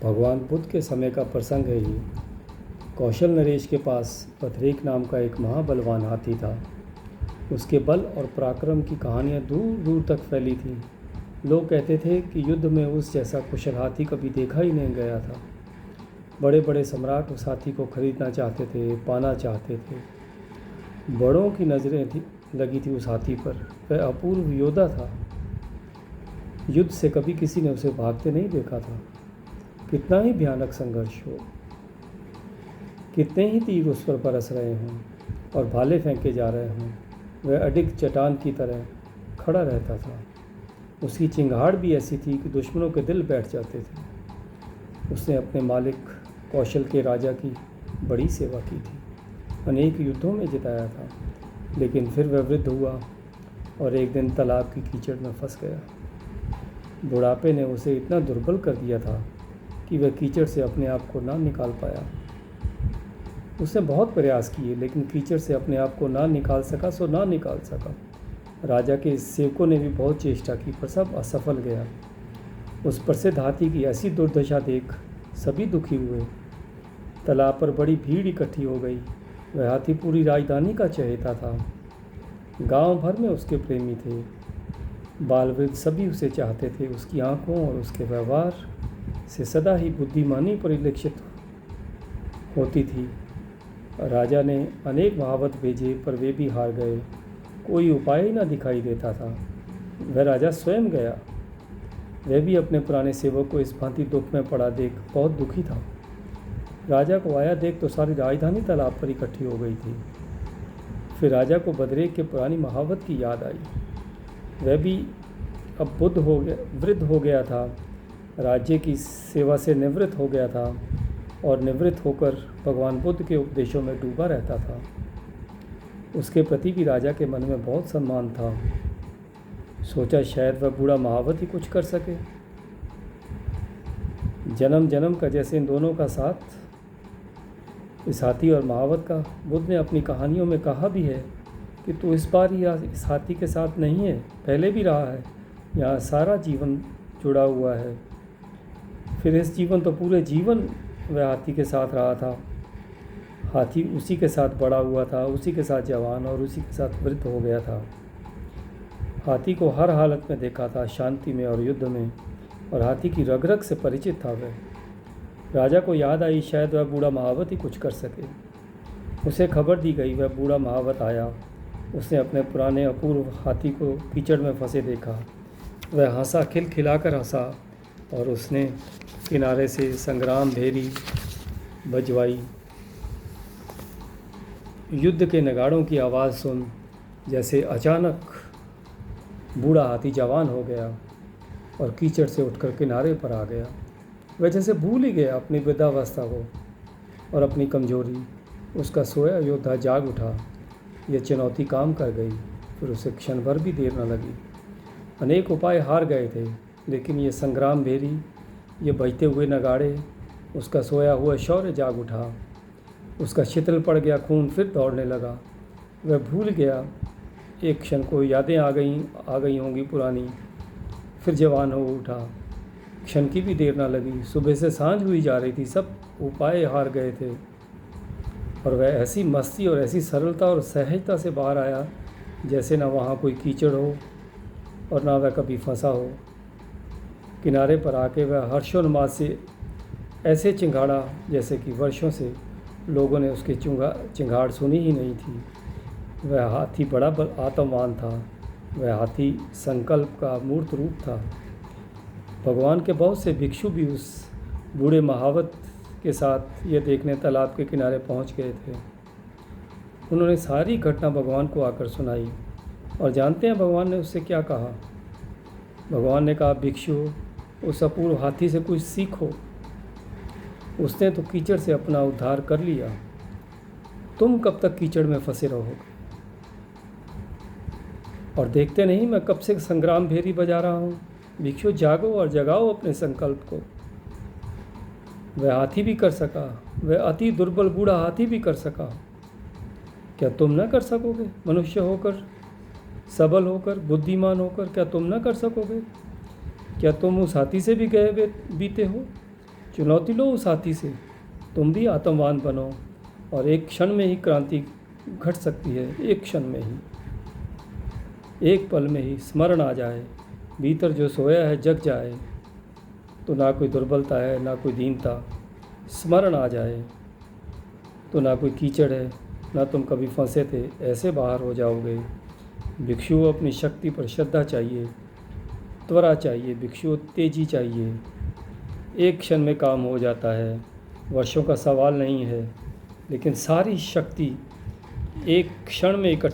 भगवान बुद्ध के समय का प्रसंग है ये। कौशल नरेश के पास पथरेक नाम का एक महाबलवान हाथी था। उसके बल और पराक्रम की कहानियाँ दूर दूर तक फैली थीं। लोग कहते थे कि युद्ध में उस जैसा कुशल हाथी कभी देखा ही नहीं गया था। बड़े बड़े सम्राट उस हाथी को खरीदना चाहते थे, पाना चाहते थे। बड़ों की नज़रें लगी थी उस हाथी पर। वह अपूर्व योद्धा था। युद्ध से कभी किसी ने उसे भागते नहीं देखा था। कितना ही भयानक संघर्ष हो, कितने ही तीर उस पर बरस रहे हों और भाले फेंके जा रहे हों, वह अडिग चट्टान की तरह खड़ा रहता था। उसकी चिंगाड़ भी ऐसी थी कि दुश्मनों के दिल बैठ जाते थे। उसने अपने मालिक कौशल के राजा की बड़ी सेवा की थी, अनेक युद्धों में जिताया था, लेकिन फिर वह वृद्ध हुआ और एक दिन तालाब की कीचड़ में फंस गया। बुढ़ापे ने उसे इतना दुर्बल कर दिया था कि वह कीचड़ से अपने आप को ना निकाल पाया। उसने बहुत प्रयास किए, लेकिन कीचड़ से अपने आप को ना निकाल सका सो ना निकाल सका। राजा के सेवकों ने भी बहुत चेष्टा की, पर सब असफल गया। उस प्रसिद्ध हाथी की ऐसी दुर्दशा देख सभी दुखी हुए। तालाब पर बड़ी भीड़ इकट्ठी हो गई। वह हाथी पूरी राजधानी का चहेता था। गांव भर में उसके प्रेमी थे। बाल वृद्ध सभी उसे चाहते थे। उसकी आंखों और उसके व्यवहार से सदा ही बुद्धिमानी परिलक्षित होती थी। राजा ने अनेक महावत भेजे, पर वे भी हार गए। कोई उपाय ही न दिखाई देता था। वह राजा स्वयं गया। वह भी अपने पुराने सेवक को इस भांति दुख में पड़ा देख बहुत दुखी था। राजा को आया देख तो सारी राजधानी तालाब पर इकट्ठी हो गई थी। फिर राजा को बदरेक के पुरानी महावत की याद आई। वह भी अब वृद्ध हो गया था, राज्य की सेवा से निवृत्त हो गया था और निवृत्त होकर भगवान बुद्ध के उपदेशों में डूबा रहता था। उसके प्रति भी राजा के मन में बहुत सम्मान था। सोचा शायद वह बूढ़ा महावत ही कुछ कर सके। जन्म जन्म का जैसे इन दोनों का साथ, इस हाथी और महावत का, बुद्ध ने अपनी कहानियों में कहा भी है कि तू इस बार ही इस हाथी के साथ नहीं है, पहले भी रहा है। यहाँ सारा जीवन जुड़ा हुआ है। फिर इस जीवन तो पूरे जीवन वह हाथी के साथ रहा था। हाथी उसी के साथ बड़ा हुआ था, उसी के साथ जवान और उसी के साथ वृद्ध हो गया था। हाथी को हर हालत में देखा था, शांति में और युद्ध में, और हाथी की रग रग से परिचित था वह। राजा को याद आई शायद वह बूढ़ा महावत ही कुछ कर सके। उसे खबर दी गई। वह बूढ़ा महावत आया। उसने अपने पुराने अपूर्व हाथी को कीचड़ में फंसे देखा। वह हंसा, खिलखिलाकर हंसा, और उसने किनारे से संग्राम भेरी बजवाई। युद्ध के नगाड़ों की आवाज़ सुन जैसे अचानक बूढ़ा हाथी जवान हो गया और कीचड़ से उठकर किनारे पर आ गया। वह जैसे भूल ही गया अपनी वृद्धावस्था को और अपनी कमजोरी। उसका सोया योद्धा जाग उठा। यह चुनौती काम कर गई। फिर उसे क्षण भर भी देर न लगी। अनेक उपाय हार गए थे, लेकिन ये संग्राम भेरी, ये बजते हुए नगाड़े, उसका सोया हुआ शौर्य जाग उठा। उसका शिथिल पड़ गया खून फिर दौड़ने लगा। वह भूल गया। एक क्षण को यादें आ गई होंगी पुरानी। फिर जवान हो उठा। क्षण की भी देर ना लगी। सुबह से सांझ हुई जा रही थी। सब उपाय हार गए थे और वह ऐसी मस्ती और ऐसी सरलता और सहजता से बाहर आया जैसे ना वहाँ कोई कीचड़ हो और ना वह कभी फंसा हो। किनारे पर आके वह हर्षोन्माद से ऐसे चिंगाड़ा जैसे कि वर्षों से लोगों ने उसकी चिंगाड़ सुनी ही नहीं थी। वह हाथी बड़ा आत्मवान था। वह हाथी संकल्प का मूर्त रूप था। भगवान के बहुत से भिक्षु भी उस बूढ़े महावत के साथ ये देखने तालाब के किनारे पहुंच गए थे। उन्होंने सारी घटना भगवान को आकर सुनाई। और जानते हैं भगवान ने उससे क्या कहा? भगवान ने कहा, भिक्षु, उस अपूर्व हाथी से कुछ सीखो। उसने तो कीचड़ से अपना उद्धार कर लिया। तुम कब तक कीचड़ में फंसे रहोगे? और देखते नहीं मैं कब से संग्राम भेरी बजा रहा हूँ। भिक्षु, जागो और जगाओ अपने संकल्प को। वह हाथी भी कर सका। वह अति दुर्बल बूढ़ा हाथी भी कर सका। क्या तुम न कर सकोगे? मनुष्य होकर, सबल होकर, बुद्धिमान होकर क्या तुम न कर सकोगे? क्या तुम उस हाथी से भी गए बीते हो? चुनौती लो उस हाथी से, तुम भी आत्मवान बनो और एक क्षण में ही क्रांति घट सकती है। एक क्षण में ही, एक पल में ही स्मरण आ जाए, भीतर जो सोया है जग जाए, तो ना कोई दुर्बलता है ना कोई दीनता। स्मरण आ जाए तो ना कोई कीचड़ है, ना तुम कभी फंसे थे, ऐसे बाहर हो जाओगे। भिक्षु अपनी शक्ति पर श्रद्धा चाहिए, त्वरा चाहिए, भिक्षु तेजी चाहिए। एक क्षण में काम हो जाता है, वर्षों का सवाल नहीं है, लेकिन सारी शक्ति एक क्षण में इकट्ठी